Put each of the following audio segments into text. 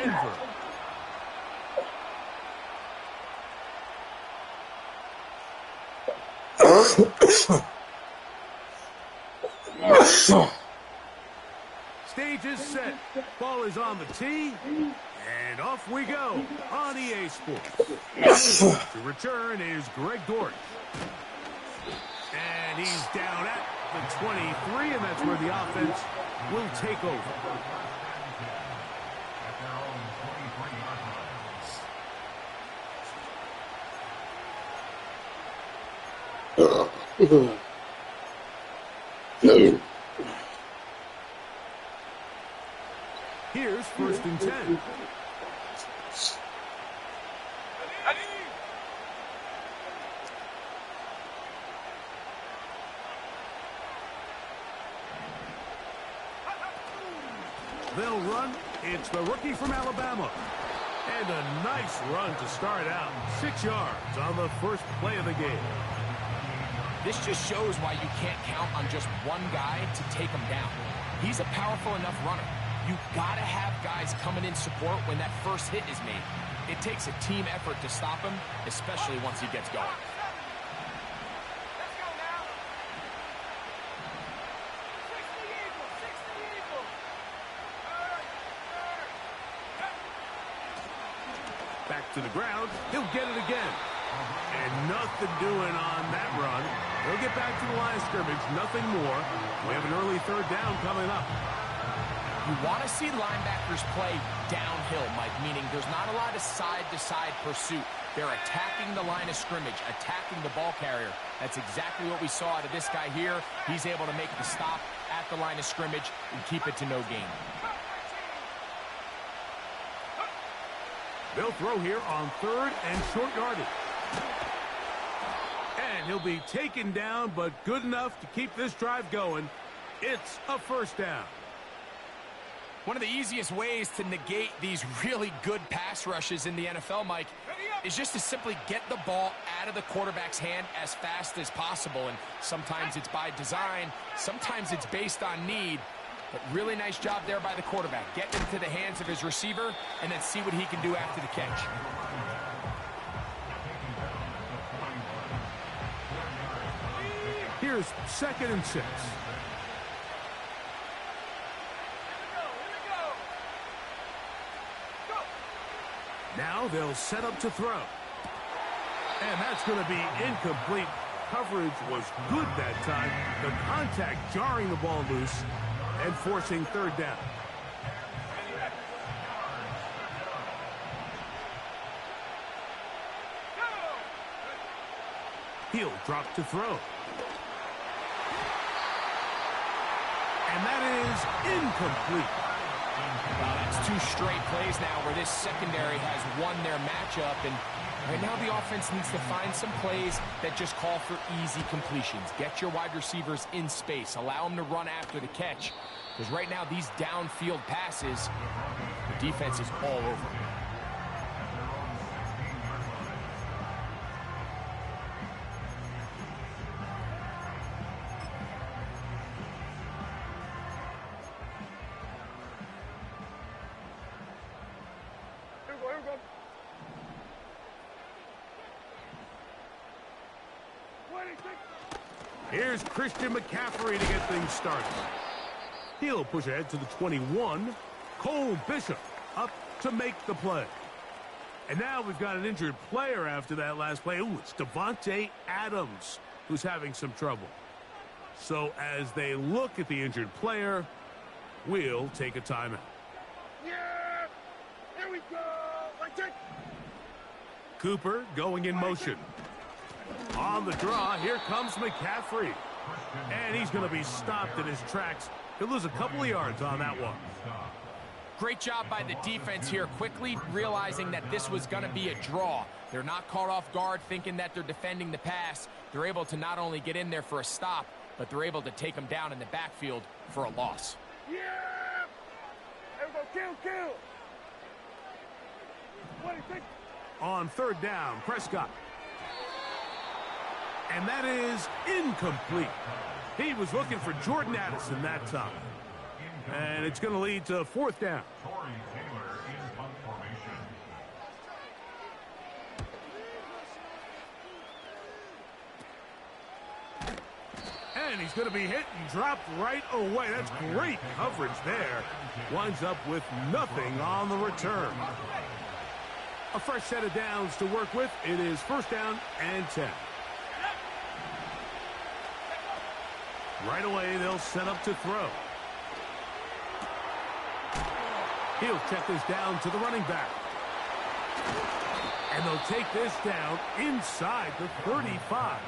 Denver. Stage is set. Ball is on the tee. And off we go on EA Sports. To return is Greg Dortch. And he's down at the 23, and that's where the offense will take over. Here's 1st and 10. They'll run. It's the rookie from Alabama. And a nice run to start out. 6 yards on the first play of the game. This just shows why you can't count on just one guy to take him down. He's a powerful enough runner. You gotta have guys coming in support when that first hit is made. It takes a team effort to stop him, especially once he gets going. Back to the ground. He'll get it again. And nothing doing on that run. They'll get back to the line of scrimmage. Nothing more. We have an early 3rd down coming up. You want to see linebackers play downhill, Mike, meaning there's not a lot of side-to-side pursuit. They're attacking the line of scrimmage, attacking the ball carrier. That's exactly what we saw out of this guy here. He's able to make the stop at the line of scrimmage and keep it to no gain. They'll throw here on 3rd and short yardage. And he'll be taken down, but good enough to keep this drive going. It's a 1st down. One of the easiest ways to negate these really good pass rushes in the NFL, Mike, is just to simply get the ball out of the quarterback's hand as fast as possible. And sometimes it's by design, sometimes it's based on need. But really nice job there by the quarterback. Get into the hands of his receiver and then see what he can do after the catch. Here's 2nd and 6. Now they'll set up to throw. And that's going to be incomplete. Coverage was good that time. The contact jarring the ball loose and forcing 3rd down. He'll drop to throw. And that is incomplete. Well, that's 2 straight plays now where this secondary has won their matchup, and right now the offense needs to find some plays that just call for easy completions. Get your wide receivers in space. Allow them to run after the catch, because right now these downfield passes, the defense is all over. Here's Christian McCaffrey to get things started. He'll push ahead to the 21. Cole Bishop up to make the play. And now we've got an injured player after that last play. Ooh, it's Devontae Adams who's having some trouble. So as they look at the injured player, we'll take a timeout. Yeah! Here we go! Cooper going in motion. On the draw, here comes McCaffrey. And he's going to be stopped in his tracks. He'll lose a couple of yards on that one. Great job by the defense here, quickly realizing that this was going to be a draw. They're not caught off guard thinking that they're defending the pass. They're able to not only get in there for a stop, but they're able to take him down in the backfield for a loss. Yeah! There we go, kill! On 3rd down, Prescott. And that is incomplete. He was looking for Jordan Addison that time. And it's going to lead to 4th down. he's going to be hit and dropped right away. That's great coverage there. Winds up with nothing on the return. A fresh set of downs to work with. It is first down and 10. Right away, they'll set up to throw. He'll check this down to the running back. And they'll take this down inside the 35.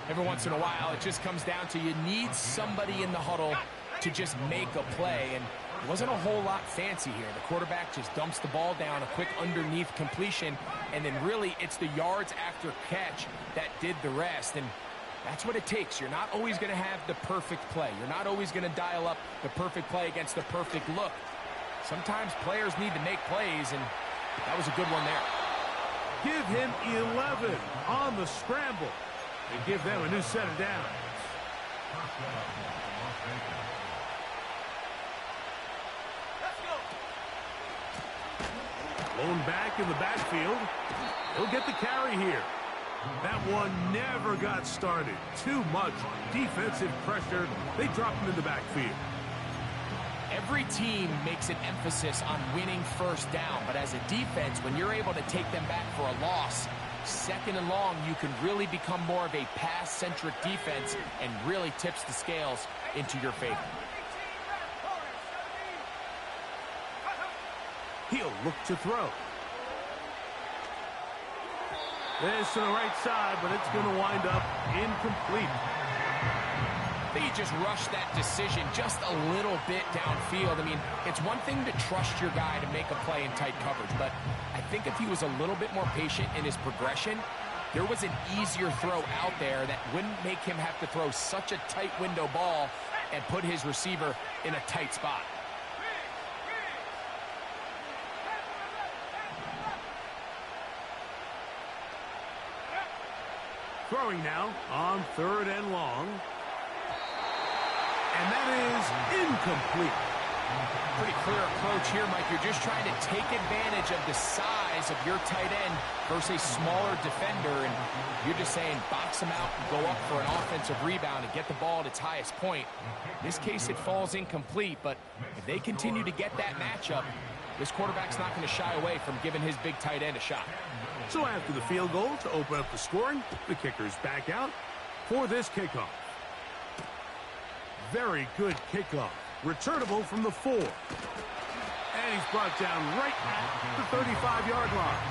Every once in a while, it just comes down to you need somebody in the huddle to just make a play. And it wasn't a whole lot fancy here. The quarterback just dumps the ball down, a quick underneath completion, and then really it's the yards after catch that did the rest. And that's what it takes. You're not always going to have the perfect play. You're not always going to dial up the perfect play against the perfect look. Sometimes players need to make plays, and that was a good one there. Give him 11 on the scramble and give them a new set of downs. Blown back in the backfield. He'll get the carry here. That one never got started. Too much defensive pressure. They dropped him in the backfield. Every team makes an emphasis on winning first down, but as a defense, when you're able to take them back for a loss, second and long, you can really become more of a pass-centric defense and really tips the scales into your favor. He'll look to throw. This to the right side, but it's going to wind up incomplete. I think he just rushed that decision just a little bit downfield. I mean, it's one thing to trust your guy to make a play in tight coverage, but I think if he was a little bit more patient in his progression, there was an easier throw out there that wouldn't make him have to throw such a tight window ball and put his receiver in a tight spot. Throwing now on third and long. And that is incomplete. Pretty clear approach here, Mike. You're just trying to take advantage of the size of your tight end versus a smaller defender, and you're just saying box him out and go up for an offensive rebound and get the ball at its highest point. In this case, it falls incomplete, but if they continue to get that matchup, this quarterback's not going to shy away from giving his big tight end a shot. So after the field goal to open up the scoring, the kicker's back out for this kickoff. Very good kickoff. Returnable from the 4. And he's brought down right at the 35-yard line.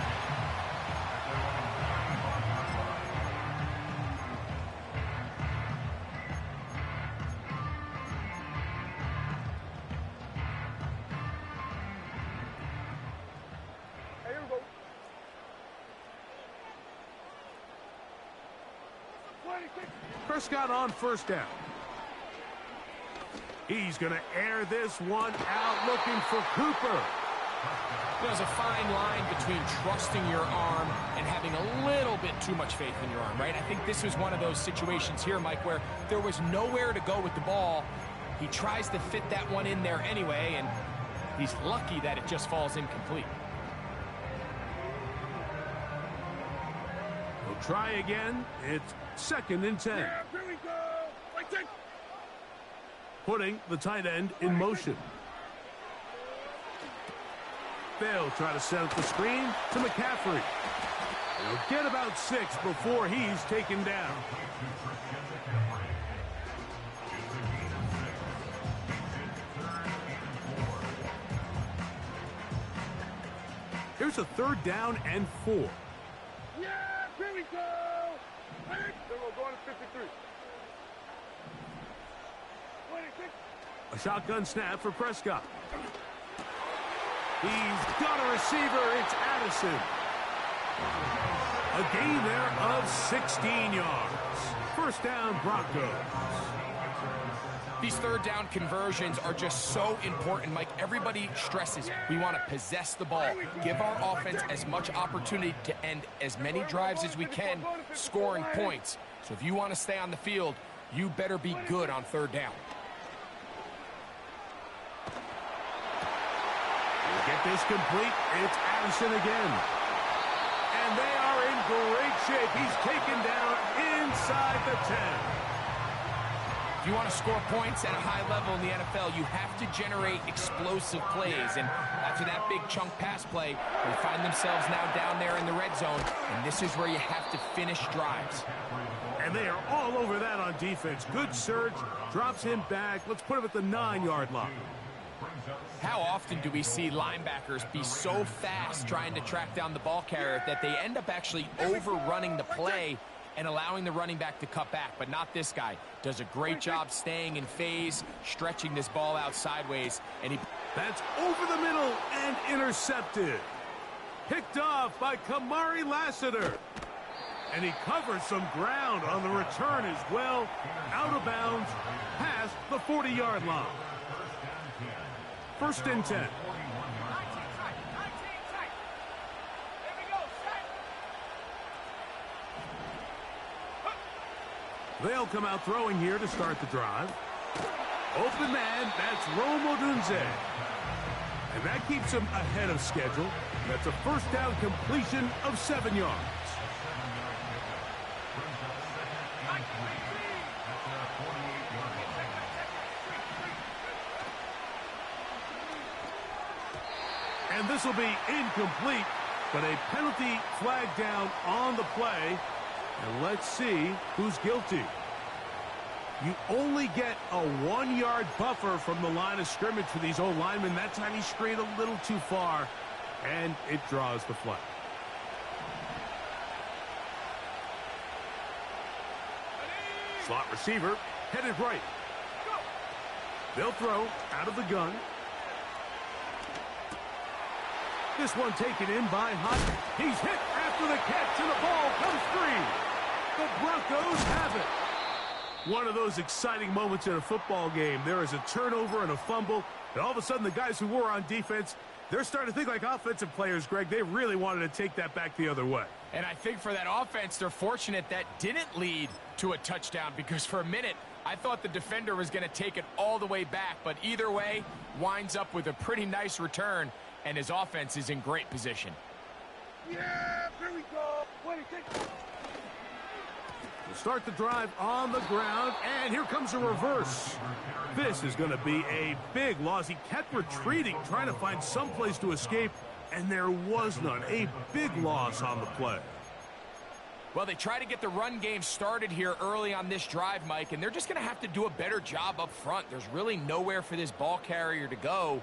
Hey, here we go. 26. Prescott on first down. He's going to air this one out, looking for Cooper. There's a fine line between trusting your arm and having a little bit too much faith in your arm, right? I think this was one of those situations here, Mike, where there was nowhere to go with the ball. He tries to fit that one in there anyway, and he's lucky that it just falls incomplete. We'll try again. It's second and 10. Yeah, here we go. Like that. Putting the tight end in motion. They'll try to set up the screen to McCaffrey. He'll get about 6 before he's taken down. Here's a third down and 4. Yeah, here we go. Then we're going to 53. 26. A shotgun snap for Prescott. He's got a receiver. It's Addison. A gain there of 16 yards. First down, Broncos. These third down conversions are just so important, Mike. Everybody stresses we want to possess the ball, give our offense as much opportunity to end as many drives as we can, scoring points. So if you want to stay on the field, you better be good on third down. Get this complete. It's Addison again. And they are in great shape. He's taken down inside the 10. If you want to score points at a high level in the NFL, you have to generate explosive plays. And after that big chunk pass play, they find themselves now down there in the red zone, and this is where you have to finish drives. And they are all over that on defense. Good surge, drops him back. Let's put him at the 9-yard line. How often do we see linebackers be so fast trying to track down the ball carrier that they end up actually overrunning the play and allowing the running back to cut back? But not this guy. Does a great job staying in phase, stretching this ball out sideways, and that's over the middle and intercepted. Picked off by Kamari Lassiter. And he covers some ground on the return as well. Out of bounds, past the 40-yard line. First and 10. They'll come out throwing here to start the drive. Open man, that's Rome Odunze. And that keeps him ahead of schedule. That's a first down completion of 7 yards. And this will be incomplete, but a penalty flag down on the play. And let's see who's guilty. You only get a 1-yard buffer from the line of scrimmage for these old linemen. That time he strayed a little too far, and it draws the flag. Slot receiver headed right. They'll throw out of the gun. This one taken in by Hunt. He's hit after the catch, and the ball comes free. The Broncos have it. One of those exciting moments in a football game. There is a turnover and a fumble, and all of a sudden the guys who were on defense, they're starting to think like offensive players, Greg. They really wanted to take that back the other way. And I think for that offense, they're fortunate that didn't lead to a touchdown, because for a minute, I thought the defender was going to take it all the way back. But either way, winds up with a pretty nice return, and his offense is in great position. Yeah, here we go. 26. We'll start the drive on the ground, and here comes a reverse. This is going to be a big loss. He kept retreating, trying to find some place to escape, and there was none. A big loss on the play. Well, they try to get the run game started here early on this drive, Mike, and they're just going to have to do a better job up front. There's really nowhere for this ball carrier to go.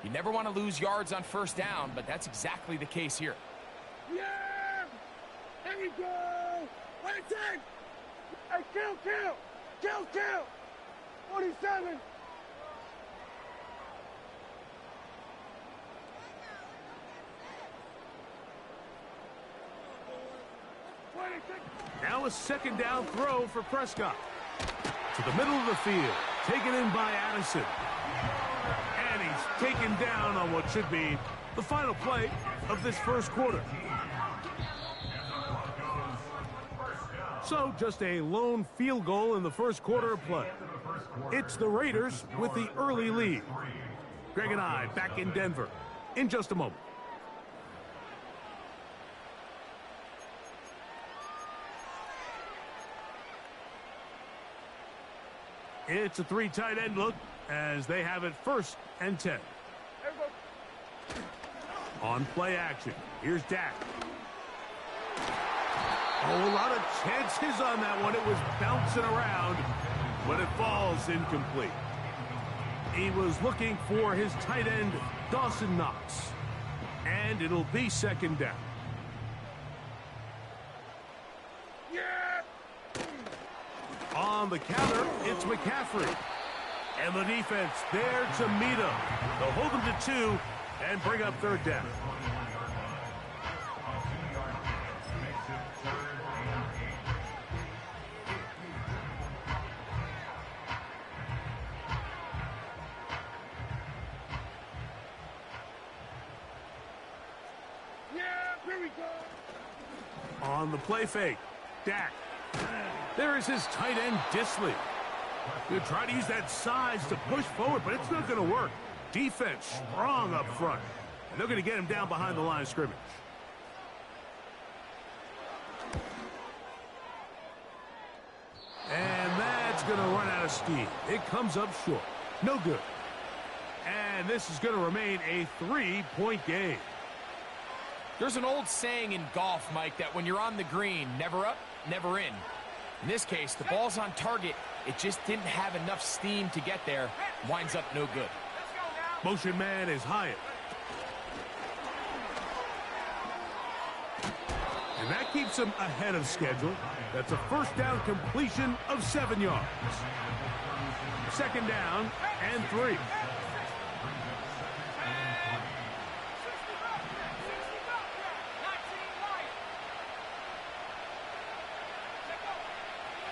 You never want to lose yards on first down, but that's exactly the case here. Yeah! Here we go! 26! Hey, kill! 47! Now a second down throw for Prescott. To the middle of the field. Taken in by Addison. And he's taken down on what should be the final play of this first quarter. So just a lone field goal in the first quarter of play. It's the Raiders with the early lead. Greg and I back in Denver in just a moment. It's a 3 tight end look as they have it first and 10. On play action. Here's Dak. Oh, a lot of chances on that one. It was bouncing around, but it falls incomplete. He was looking for his tight end, Dawson Knox. And it'll be second down. On the counter, it's McCaffrey. And the defense there to meet him. They'll hold him to 2 and bring up third down. Yeah, here we go. On the play fake, Dak. There is his tight end, Disley. He'll try to use that size to push forward, but it's not going to work. Defense strong up front. And they're going to get him down behind the line of scrimmage. And that's going to run out of of steam. It comes up short. No good. And this is going to remain a 3-point game. There's an old saying in golf, Mike, that when you're on the green, never up, never in. In this case, the ball's on target. It just didn't have enough steam to get there. Winds up no good. Motion man is Hyatt. And that keeps him ahead of schedule. That's a first down completion of 7 yards. Second down and 3.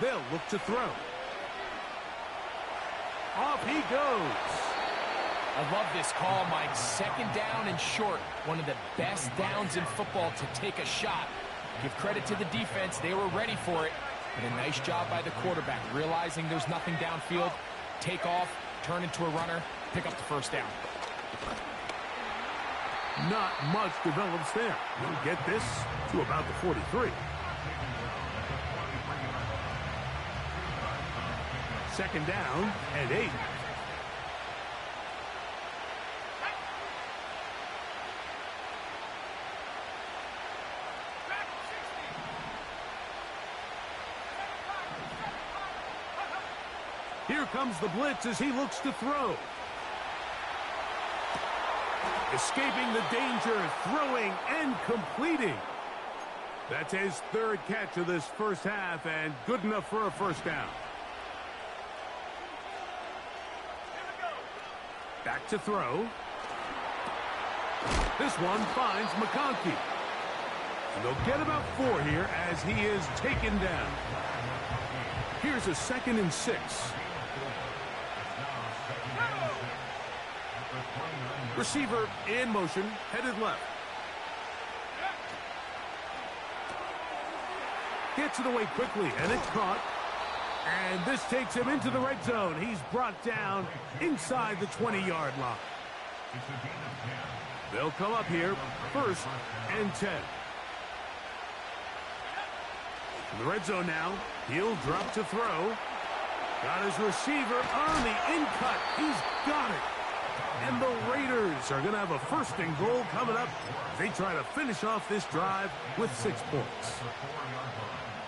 They'll look to throw. Off he goes. I love this call, Mike. Second down and short. One of the best downs in football to take a shot. Give credit to the defense. They were ready for it. And a nice job by the quarterback, realizing there's nothing downfield. Take off, turn into a runner, pick up the first down. Not much develops there. We'll get this to about the 43. Second down and 8. Here comes the blitz as he looks to throw. Escaping the danger, throwing and completing. That's his third catch of this first half and good enough for a first down. Back to throw. This one finds McConkey. And they'll get about 4 here as he is taken down. Here's a 2nd and 6. Receiver in motion, headed left. Gets it away quickly, and it's caught. And this takes him into the red zone. He's brought down inside the 20-yard line. They'll come up here, 1st and 10. In the red zone now, he'll drop to throw. Got his receiver on the in-cut. He's got it. And the Raiders are going to have a 1st and goal coming up. They try to finish off this drive with 6 points.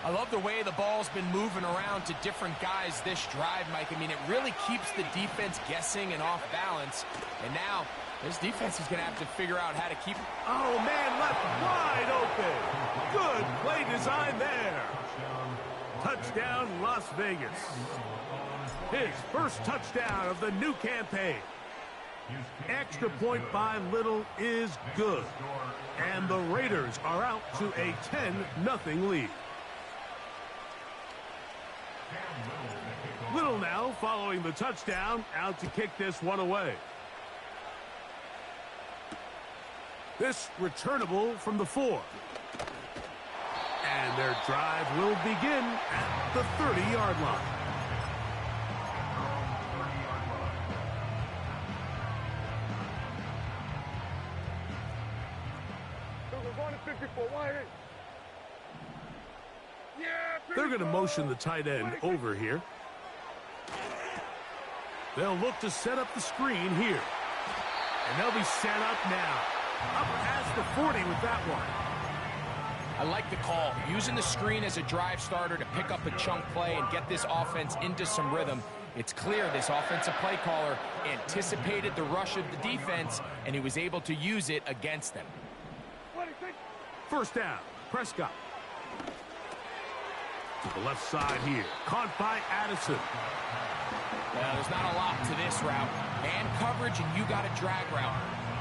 I love the way the ball's been moving around to different guys this drive, Mike. I mean, it really keeps the defense guessing and off balance. And now, this defense is going to have to figure out how to keep... Oh, man, left wide open. Good play design there. Touchdown, Las Vegas. His first touchdown of the new campaign. Extra point by Little is good. And the Raiders are out to a 10-0 lead. Little now following the touchdown, out to kick this one away. This returnable from the 4. And their drive will begin at the 30-yard line. They're going to motion the tight end over here. They'll look to set up the screen here. And they'll be set up now. Up past the 40 with that one. I like the call. Using the screen as a drive starter to pick up a chunk play and get this offense into some rhythm. It's clear this offensive play caller anticipated the rush of the defense, and he was able to use it against them. First down, Prescott. To the left side here. Caught by Addison. Well, there's not a lot to this route. Man coverage, and you got a drag route.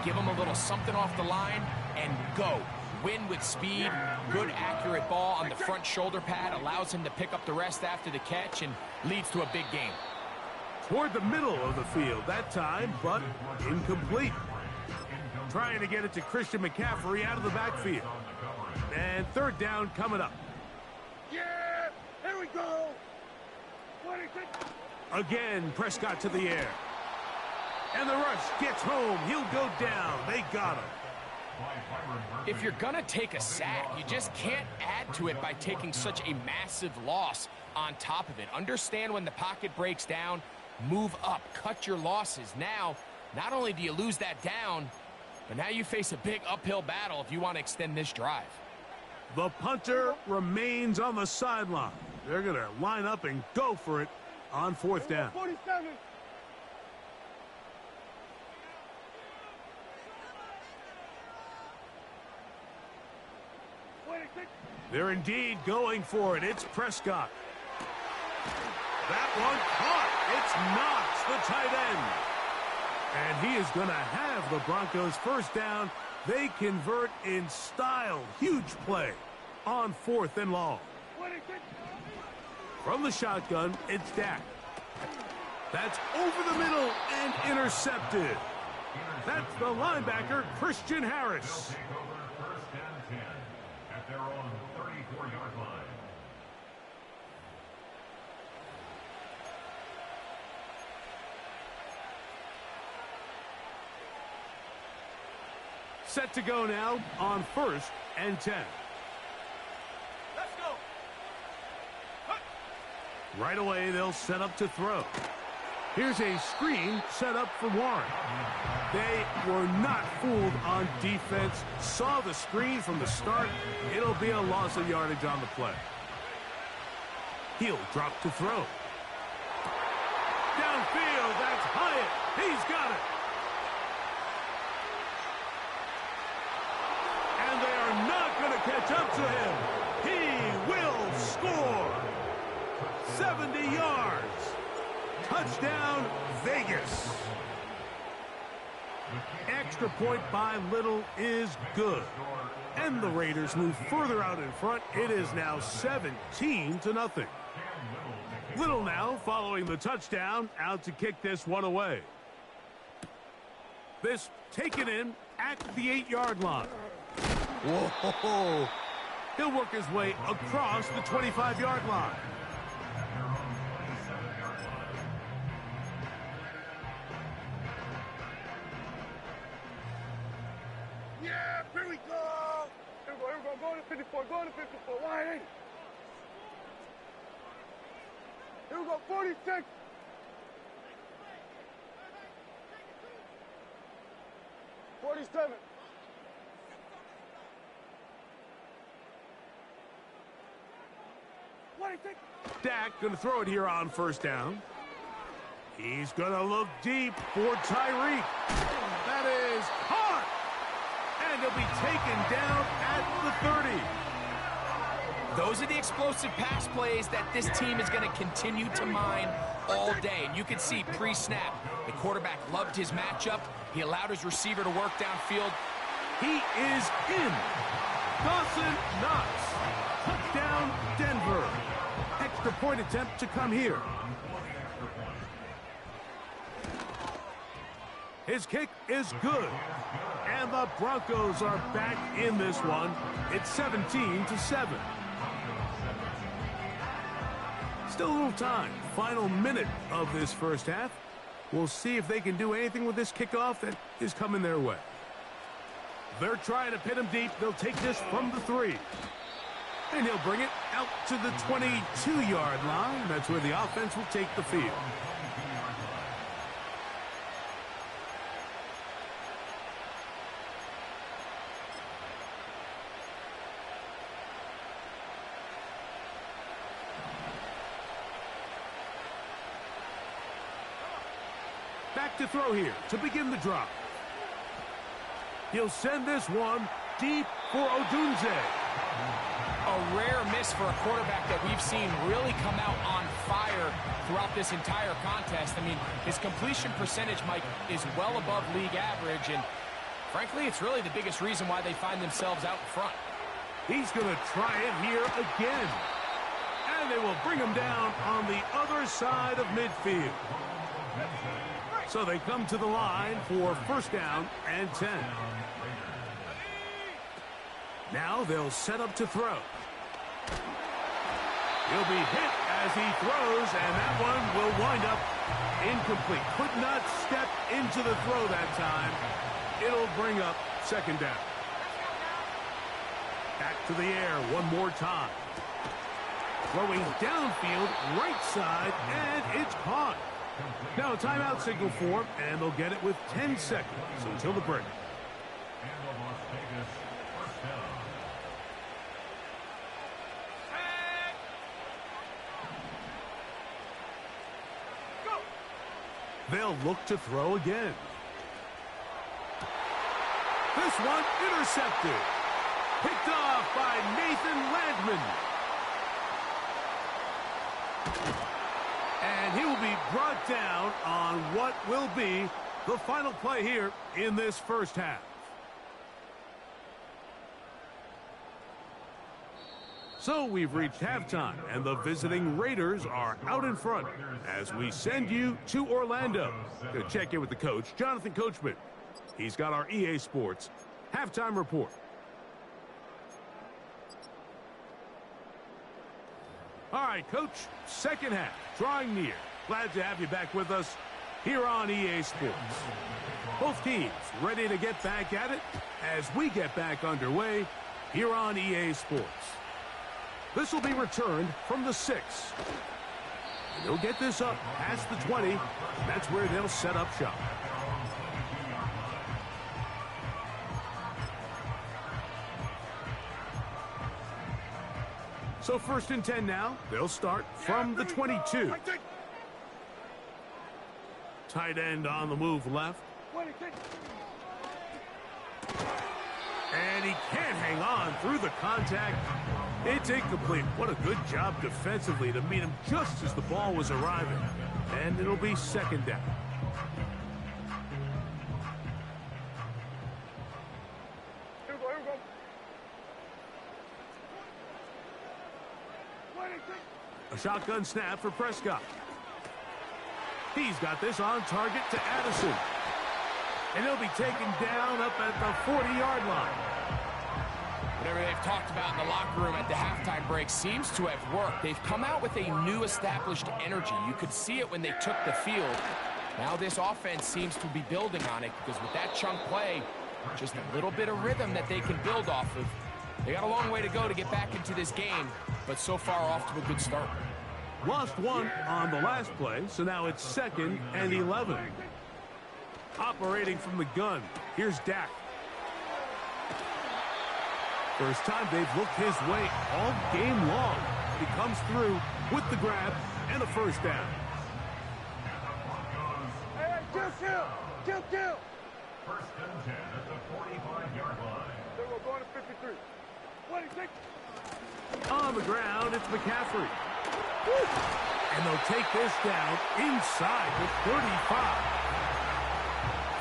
Give him a little something off the line and go. Win with speed. Good, accurate ball on the front shoulder pad. Allows him to pick up the rest after the catch and leads to a big game. Toward the middle of the field that time, but incomplete. Trying to get it to Christian McCaffrey out of the backfield. And third down coming up. Yeah, here we go. 26. Again, Prescott to the air. And the rush gets home. He'll go down. They got him. If you're going to take a sack, you just can't add to it by taking such a massive loss on top of it. Understand when the pocket breaks down, move up, cut your losses. Now, not only do you lose that down, but now you face a big uphill battle if you want to extend this drive. The punter remains on the sideline. They're going to line up and go for it on fourth down. 47. They're indeed going for it. It's Prescott. That one caught. It's Knox, the tight end. And he is going to have the Broncos first down. They convert in style. Huge play on 4th and long. From the shotgun, it's Dak. That's over the middle and intercepted. That's the linebacker, Christian Harris. Set to go now on 1st and 10. Let's go. Right away, they'll set up to throw. Here's a screen set up for Warren. They were not fooled on defense. Saw the screen from the start. It'll be a loss of yardage on the play. He'll drop to throw. Downfield, that's Hyatt. He's got it. And they are not going to catch up to him. He will score. 70 yards. Touchdown, Vegas. Extra point by Little is good. And the Raiders move further out in front. It is now 17-0. Little now following the touchdown, out to kick this one away. This taken in at the 8-yard line. Whoa! He'll work his way across the 25-yard line. Yeah, here we go. Here we go. Go to 54. Go to 54. Wide 8. Here we go. 46. 47. Dak going to throw it here on first down. He's going to look deep for Tyreek. That is hard. And he'll be taken down at the 30. Those are the explosive pass plays that this team is going to continue to mine all day. And you can see pre-snap, the quarterback loved his matchup. He allowed his receiver to work downfield. He is in. Dawson Knox. Touchdown, Denver. Extra point attempt to come here. His kick is good. And the Broncos are back in this one. It's 17-7. Still a little time. Final minute of this first half. We'll see if they can do anything with this kickoff that is coming their way. They're trying to pin him deep. They'll take this from the 3. And he'll bring it out to the 22-yard line. That's where the offense will take the field. Back to throw here to begin the drive. He'll send this one deep for Odunze. A rare miss for a quarterback that we've seen really come out on fire throughout this entire contest. I mean, his completion percentage, Mike, is well above league average, and frankly, it's really the biggest reason why they find themselves out in front. He's going to try it here again. And they will bring him down on the other side of midfield. So they come to the line for first down and 10. Now they'll set up to throw. He'll be hit as he throws, and that one will wind up incomplete. Could not step into the throw that time. It'll bring up second down. Back to the air one more time. Throwing downfield, right side, and it's caught. Now a timeout signal for them, and they'll get it with 10 seconds until the break. They'll look to throw again. This one intercepted. Picked off by Nathan Landman. And he will be brought down on what will be the final play here in this first half. So we've reached halftime, and the visiting Raiders are out in front as we send you to Orlando. Go check in with the coach, Jonathan Coachman. He's got our EA Sports halftime report. All right, Coach, second half, drawing near. Glad to have you back with us here on EA Sports. Both teams ready to get back at it as we get back underway here on EA Sports. This will be returned from the 6. They'll get this up past the 20. That's where they'll set up shop. So 1st and 10 now. They'll start from the 22. Tight end on the move left. And he can't hang on through the contact. It's incomplete. What a good job defensively to meet him just as the ball was arriving. And it'll be second down. Here we go. A shotgun snap for Prescott. He's got this on target to Addison. And he'll be taken down up at the 40-yard line. Whatever they've talked about in the locker room at the halftime break seems to have worked. They've come out with a new established energy. You could see it when they took the field. Now this offense seems to be building on it because with that chunk play, just a little bit of rhythm that they can build off of. They got a long way to go to get back into this game, but so far off to a good start. Lost one on the last play, so now it's 2nd and 11. Operating from the gun, here's Dak. First time they've looked his way all game long. He comes through with the grab and a first down. Hey, kill. 1st and 10 at the 45-yard line. They were going to 53. 26. On the ground, it's McCaffrey. And they'll take this down inside the 35.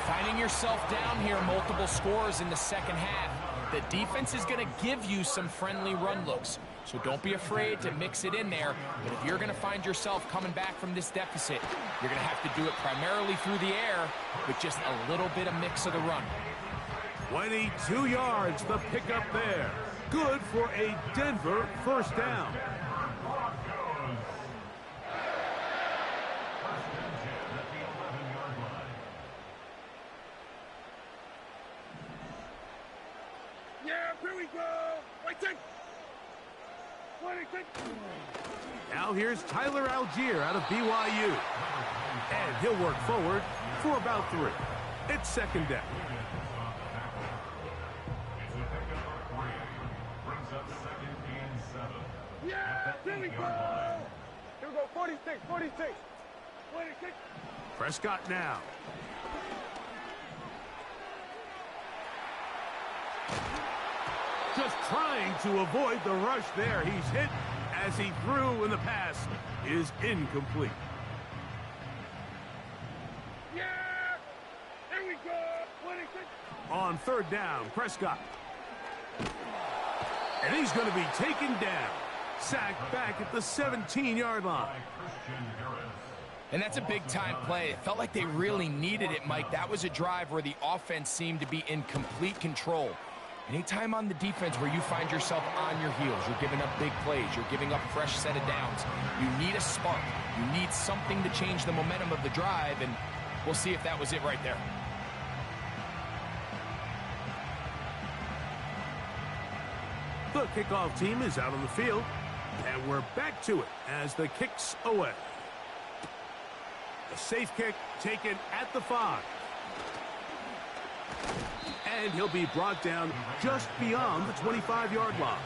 Finding yourself down here, multiple scores in the second half. The defense is going to give you some friendly run looks, so don't be afraid to mix it in there. But if you're going to find yourself coming back from this deficit, you're going to have to do it primarily through the air with just a little bit of mix of the run. 22 yards, the pickup there. Good for a Denver first down. Here we go. 26. Now here's Tyler Algier out of BYU. And he'll work forward for about 3. It's second down. Brings up 2nd and 7. Yeah, here we go. Here we go. 46. 26. Prescott now. Just trying to avoid the rush there. He's hit as he threw, and the pass is incomplete. Yeah! Here we go! 26. On 3rd down, Prescott. And he's going to be taken down. Sacked back at the 17-yard line. And that's a big-time play. It felt like they really needed it, Mike. That was a drive where the offense seemed to be in complete control. Anytime on the defense where you find yourself on your heels, you're giving up big plays, you're giving up a fresh set of downs, you need a spark. You need something to change the momentum of the drive, and we'll see if that was it right there. The kickoff team is out on the field, and we're back to it as the kick's away. A safe kick taken at the 5. And he'll be brought down just beyond the 25-yard line.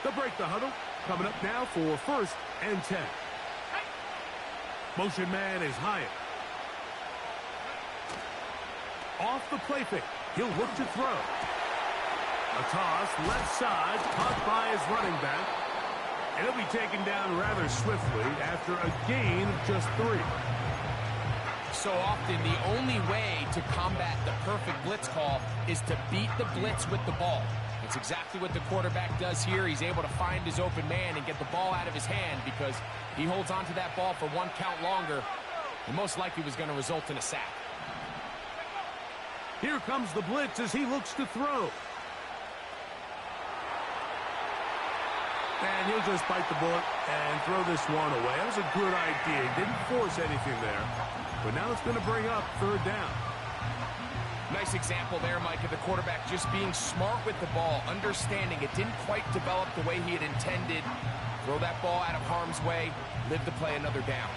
They'll break the huddle. Coming up now for 1st and 10. Motion man is Hyatt. Off the play fake. He'll look to throw. A toss, left side, caught by his running back. And he'll be taken down rather swiftly after a gain of just 3. So often, the only way to combat the perfect blitz call is to beat the blitz with the ball. It's exactly what the quarterback does here. He's able to find his open man and get the ball out of his hand because he holds on to that ball for 1 count longer and most likely was going to result in a sack. Here comes the blitz as he looks to throw. And he'll just bite the bullet and throw this one away. That was a good idea. He didn't force anything there. But now it's going to bring up 3rd down. Nice example there, Mike, of the quarterback just being smart with the ball, understanding it didn't quite develop the way he had intended. Throw that ball out of harm's way, live to play another down.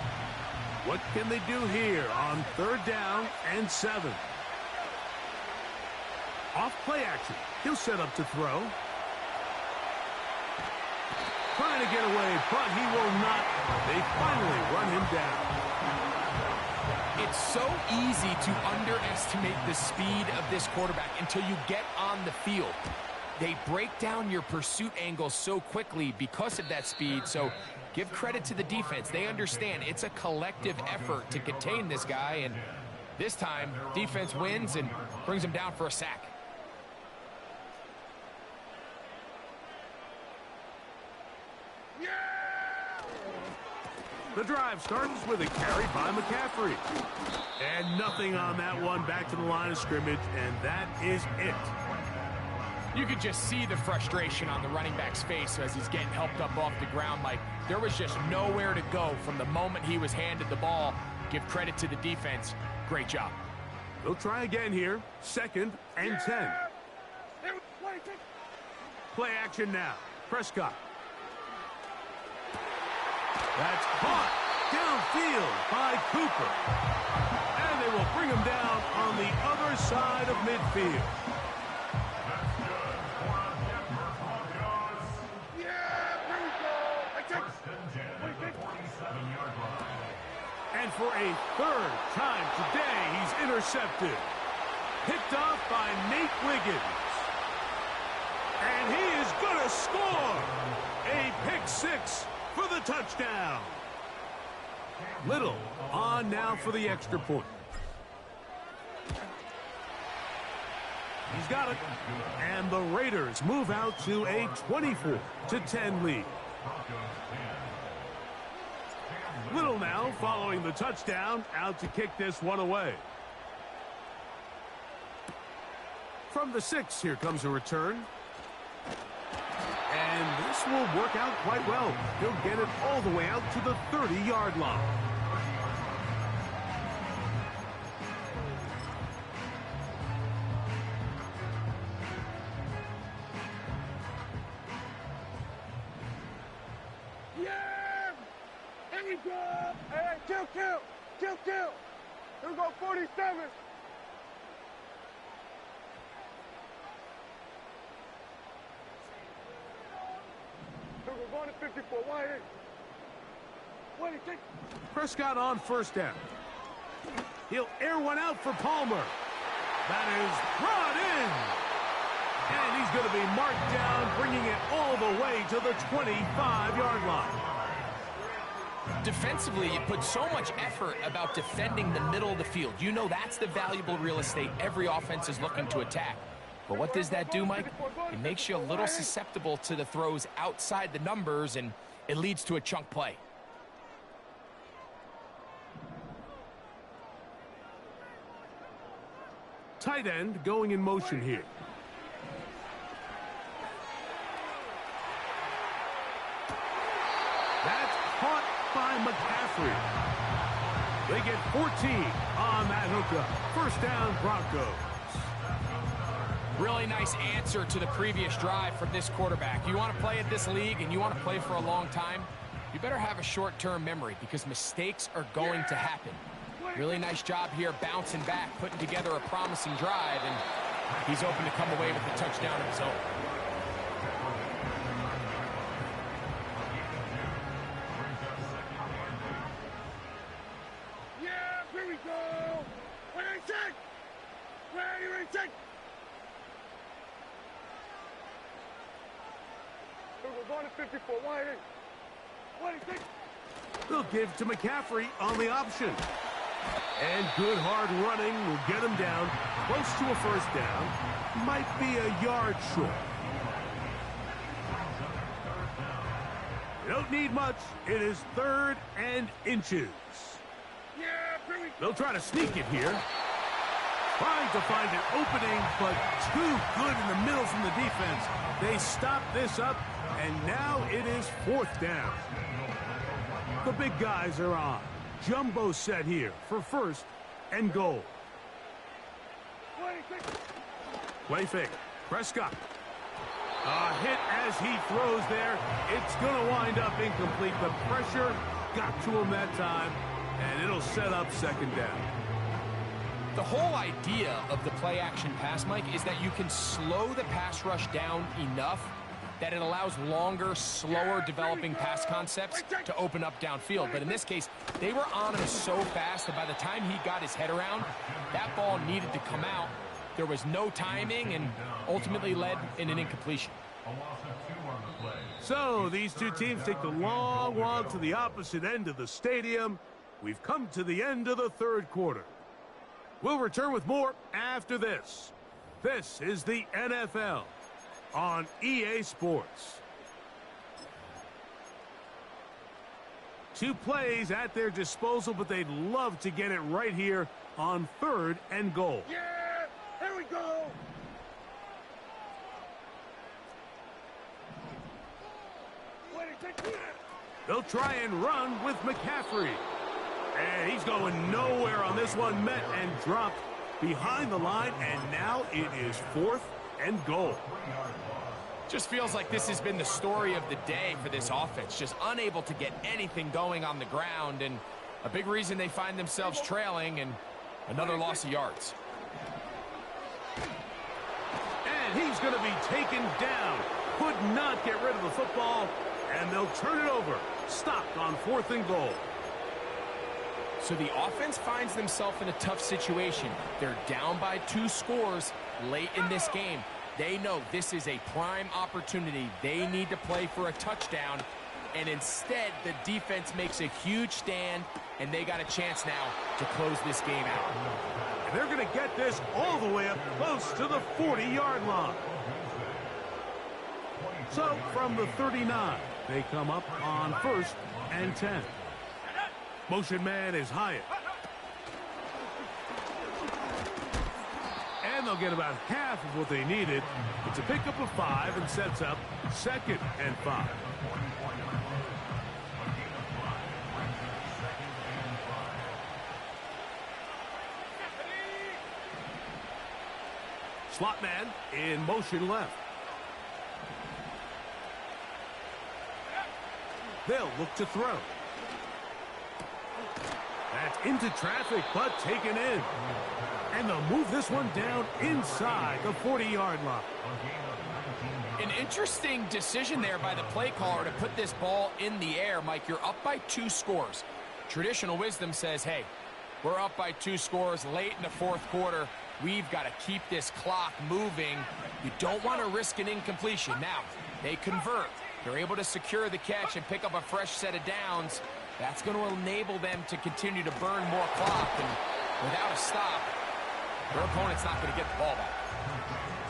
What can they do here on 3rd down and 7? Off play action. He'll set up to throw. Trying to get away, but he will not. They finally run him down. It's so easy to underestimate the speed of this quarterback until you get on the field. They break down your pursuit angle so quickly because of that speed, so give credit to the defense. They understand it's a collective effort to contain this guy, and this time, defense wins and brings him down for a sack. The drive starts with a carry by McCaffrey. And nothing on that one, back to the line of scrimmage, and that is it. You could just see the frustration on the running back's face as he's getting helped up off the ground. Like, there was just nowhere to go from the moment he was handed the ball. Give credit to the defense. Great job. They'll try again here. 2nd and 10. Play action now. Prescott. That's caught downfield by Cooper. And they will bring him down on the other side of midfield. And for a 3rd time today, he's intercepted. Picked off by Nate Wiggins. And he is going to score. A pick 6 for the touchdown. Little on now for the extra point. He's got it. And the Raiders move out to a 24-10 lead. Little now following the touchdown, out to kick this one away. From the 6, here comes a return. And this will work out quite well. He'll get it all the way out to the 30-yard line. Yeah! Here we go! Hey, kill! Here we go, 47! We're going to 54. Why take? Prescott on 1st down. He'll air one out for Palmer. That is brought in. And he's going to be marked down, bringing it all the way to the 25-yard line. Defensively, you put so much effort about defending the middle of the field. You know that's the valuable real estate every offense is looking to attack. But what does that do, Mike? It makes you a little susceptible to the throws outside the numbers, and it leads to a chunk play. Tight end going in motion here. That's caught by McCaffrey. They get 14 on that hookup. First down, Broncos. Really nice answer to the previous drive from this quarterback. You want to play at this league and you want to play for a long time, you better have a short-term memory because mistakes are going to happen. Really nice job here bouncing back, putting together a promising drive, and he's open to come away with a touchdown of his own. Yeah, here we go. Where is it? Where is it? We're going to 54. What is it? They'll give to McCaffrey on the option. And good hard running will get him down close to a first down. Might be a yard short. They don't need much. It is 3rd and inches. Yeah, here we go. They'll try to sneak it here. Trying to find an opening, but too good in the middle from the defense. They stop this up, and now it is 4th down. The big guys are on. Jumbo set here for 1st and goal. Play fake. Prescott. A hit as he throws there. It's going to wind up incomplete. The pressure got to him that time, and it'll set up 2nd down. The whole idea of the play-action pass, Mike, is that you can slow the pass rush down enough that it allows longer, slower developing pass concepts to open up downfield. But in this case, they were on him so fast that by the time he got his head around, that ball needed to come out. There was no timing and ultimately led in an incompletion. So these two teams take the long walk to the opposite end of the stadium. We've come to the end of the 3rd quarter. We'll return with more after this. This is the NFL on EA Sports. 2 plays at their disposal, but they'd love to get it right here on 3rd and goal. Yeah, here we go. They'll try and run with McCaffrey. And he's going nowhere on this one. Met and dropped behind the line, and now it is 4th and goal. Just feels like this has been the story of the day for this offense. Just unable to get anything going on the ground, and a big reason they find themselves trailing and another loss of yards. And he's going to be taken down. Could not get rid of the football, and they'll turn it over. Stopped on 4th and goal. So the offense finds themselves in a tough situation. They're down by 2 scores late in this game. They know this is a prime opportunity. They need to play for a touchdown, and instead the defense makes a huge stand, and they got a chance now to close this game out. And they're going to get this all the way up close to the 40-yard line. So from the 39, they come up on 1st and 10. Motion man is Hyatt. And they'll get about half of what they needed. It's a pickup of 5 and sets up 2nd and 5. Slot man in motion left. They'll look to throw. That's into traffic, but taken in. And they'll move this one down inside the 40-yard line. An interesting decision there by the play caller to put this ball in the air. Mike, you're up by 2 scores. Traditional wisdom says, hey, we're up by 2 scores late in the 4th quarter. We've got to keep this clock moving. You don't want to risk an incompletion. Now, they convert. They're able to secure the catch and pick up a fresh set of downs. That's going to enable them to continue to burn more clock. And without a stop, their opponent's not going to get the ball back.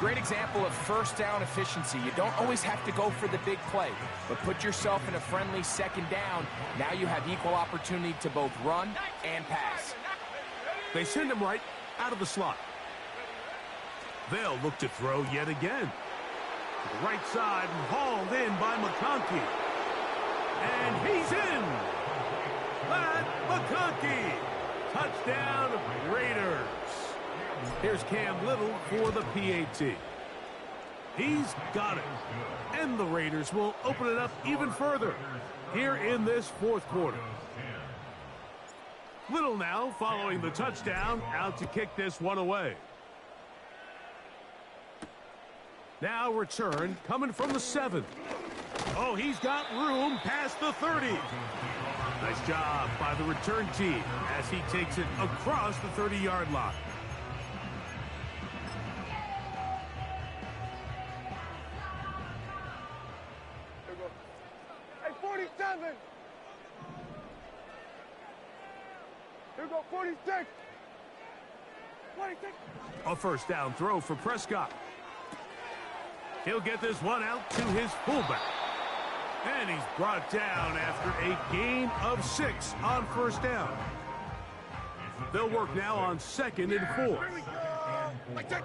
Great example of first down efficiency. You don't always have to go for the big play, but put yourself in a friendly 2nd down. Now you have equal opportunity to both run and pass. They send him right out of the slot. They'll look to throw yet again. To the right side, hauled in by McConkey. And he's in. Pat McConkey Touchdown, Raiders. Here's Cam Little for the PAT. He's got it. And the Raiders will open it up even further here in this fourth quarter. Little now following the touchdown, out to kick this one away. Now return coming from the 7. Oh, he's got room past the 30. Nice job by the return team as he takes it across the 30-yard line. Hey, 47. Here we go, 46. 46. A first down throw for Prescott. He'll get this one out to his fullback. And he's brought down after a gain of 6 on first down. They'll work now on 2nd and 4. Here we go. Like that.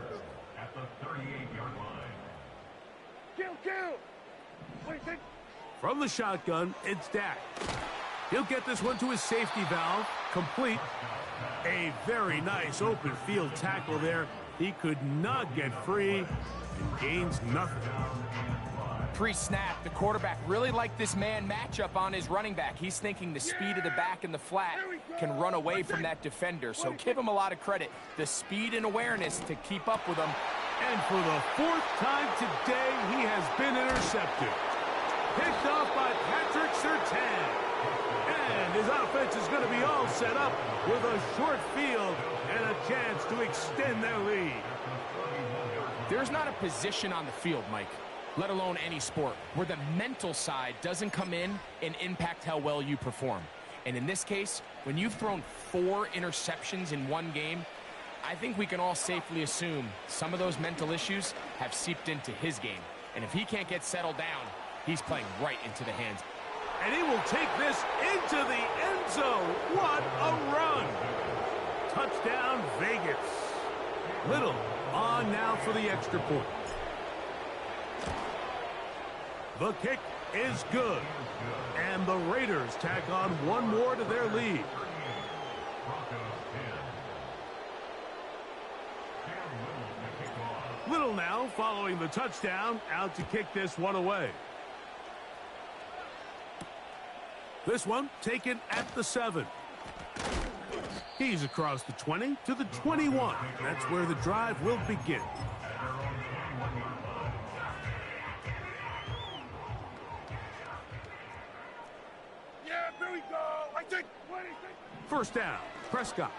At the 38-yard line. Kill. 46. From the shotgun, it's Dak. He'll get this one to his safety valve, complete. A very nice open field tackle there. He could not get free and gains nothing. Pre-snap, the quarterback really liked this man matchup on his running back. He's thinking the speed of the back in the flat can run away from that defender. So give him a lot of credit. The speed and awareness to keep up with him. And for the 4th time today, he has been intercepted. Picked off by Patrick Surtain. And his offense is going to be all set up with a short field and a chance to extend their lead. There's not a position on the field, Mike, let alone any sport, where the mental side doesn't come in and impact how well you perform. And in this case, when you've thrown 4 interceptions in one game, I think we can all safely assume some of those mental issues have seeped into his game. And if he can't get settled down, he's playing right into the hands. And he will take this into the end zone. What a run. Touchdown, Vegas. Little on now for the extra point. The kick is good. And the Raiders tack on one more to their lead. Little now following the touchdown, out to kick this one away. This one taken at the 7. He's across the 20 to the 21. That's where the drive will begin. Yeah, here we go. I think 26. First down, Prescott.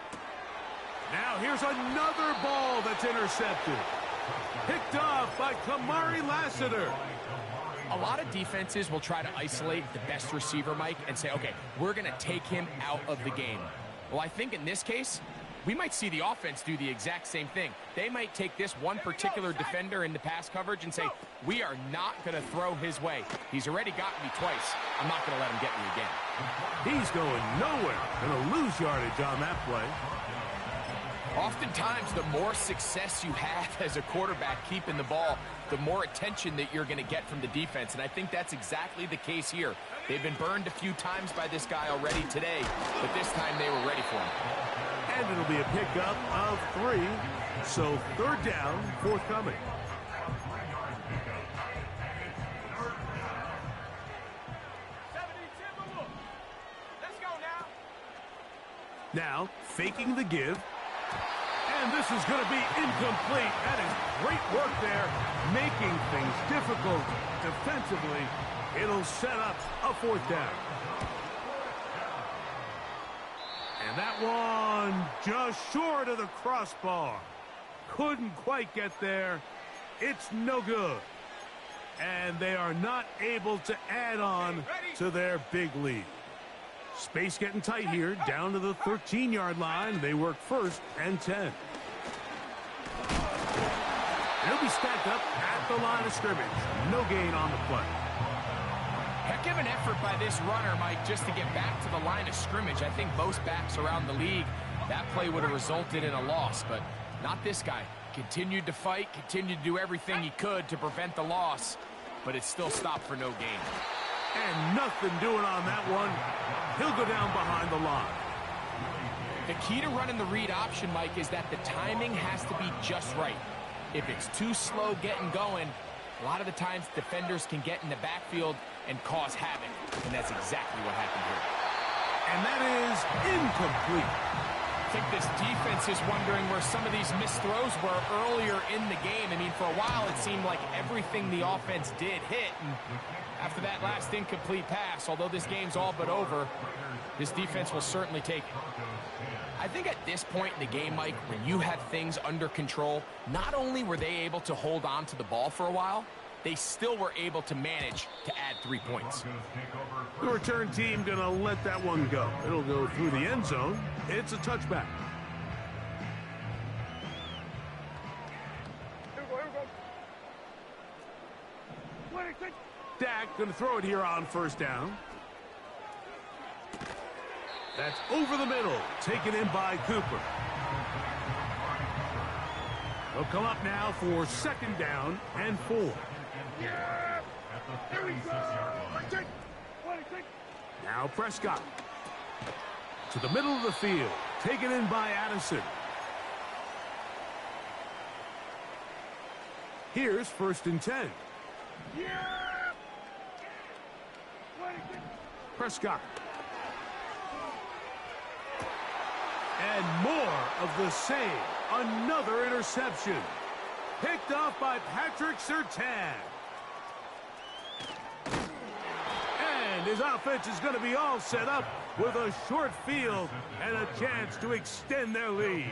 Now here's another ball that's intercepted. Picked off by Kamari Lassiter. A lot of defenses will try to isolate the best receiver, Mike, and say, okay, we're going to take him out of the game. Well, I think in this case, we might see the offense do the exact same thing. They might take this one particular defender in the pass coverage and say, we are not going to throw his way. He's already gotten me twice. I'm not going to let him get me again. He's going nowhere. Going to lose yardage on that play. Oftentimes, the more success you have as a quarterback keeping the ball, the more attention that you're going to get from the defense. And I think that's exactly the case here. They've been burned a few times by this guy already today, but this time they were ready for him. And it'll be a pickup of 3. So 3rd down, forthcoming. Let's go now. Now, faking the give. And this is going to be incomplete. That is great work there, making things difficult defensively. It'll set up a 4th down. And that one just short of the crossbar. Couldn't quite get there. It's no good. And they are not able to add on to their big lead. Space getting tight here, down to the 13-yard line. They work 1st and 10. They'll be stacked up at the line of scrimmage. No gain on the play. Heck of an effort by this runner, Mike, just to get back to the line of scrimmage. I think most backs around the league, that play would have resulted in a loss, but not this guy. Continued to fight, continued to do everything he could to prevent the loss, but it still stopped for no gain. And nothing doing on that one. He'll go down behind the line. The key to running the read option, Mike, is that the timing has to be just right. If it's too slow getting going, a lot of the times defenders can get in the backfield and cause havoc, and that's exactly what happened here. And that is incomplete. I think this defense is wondering where some of these missed throws were earlier in the game. I mean, for a while it seemed like everything the offense did hit, and after that last incomplete pass, although this game's all but over, this defense will certainly take it. I think at this point in the game, Mike, when you have things under control, not only were they able to hold on to the ball for a while, they still were able to manage to add 3 points. The return team going to let that one go. It'll go through the end zone. It's a touchback. Dak going to throw it here on first down. That's over the middle, taken in by Cooper. They'll come up now for second down and 4. Yeah! There we go! Now Prescott. To the middle of the field, taken in by Addison. Here's first and 10. Yeah! Prescott. And more of the same. Another interception. Picked off by Patrick Surtain. And his offense is going to be all set up with a short field and a chance to extend their lead.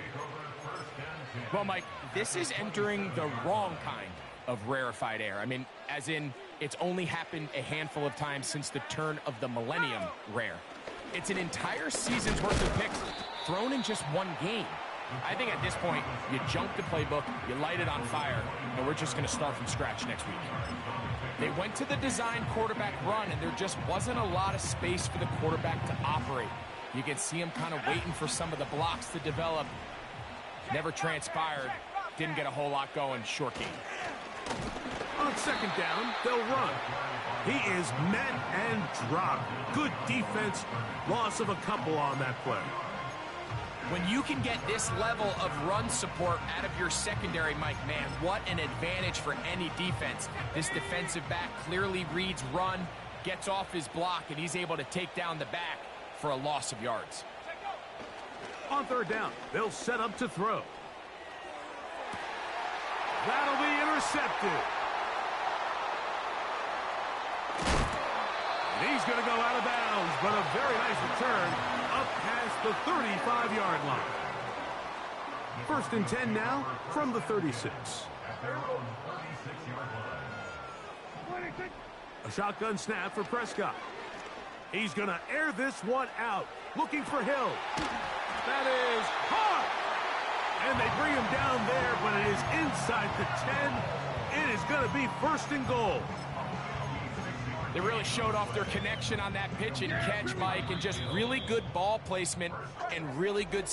Well, Mike, this is entering the wrong kind of rarefied air. I mean, as in, it's only happened a handful of times since the turn of the millennium rare. It's an entire season's worth of picks thrown in just one game. I think at this point, you jump the playbook, you light it on fire, and we're just going to start from scratch next week. They went to the design quarterback run, and there just wasn't a lot of space for the quarterback to operate. You can see him kind of waiting for some of the blocks to develop. Never transpired. Didn't get a whole lot going. Short game. On second down, they'll run. He is met and dropped. Good defense. Loss of a couple on that play. When you can get this level of run support out of your secondary, Mike, man, what an advantage for any defense. This defensive back clearly reads run, gets off his block, and he's able to take down the back for a loss of yards. On third down, they'll set up to throw. That'll be intercepted. And he's going to go out of bounds, but a very nice return up past the 35-yard line. First and 10 now from the 36. A shotgun snap for Prescott. He's going to air this one out, looking for Hill. That is caught. And they bring him down there, but it is inside the 10. It is going to be first and goal. They really showed off their connection on that pitch and catch, Mike, and just really good ball placement and really good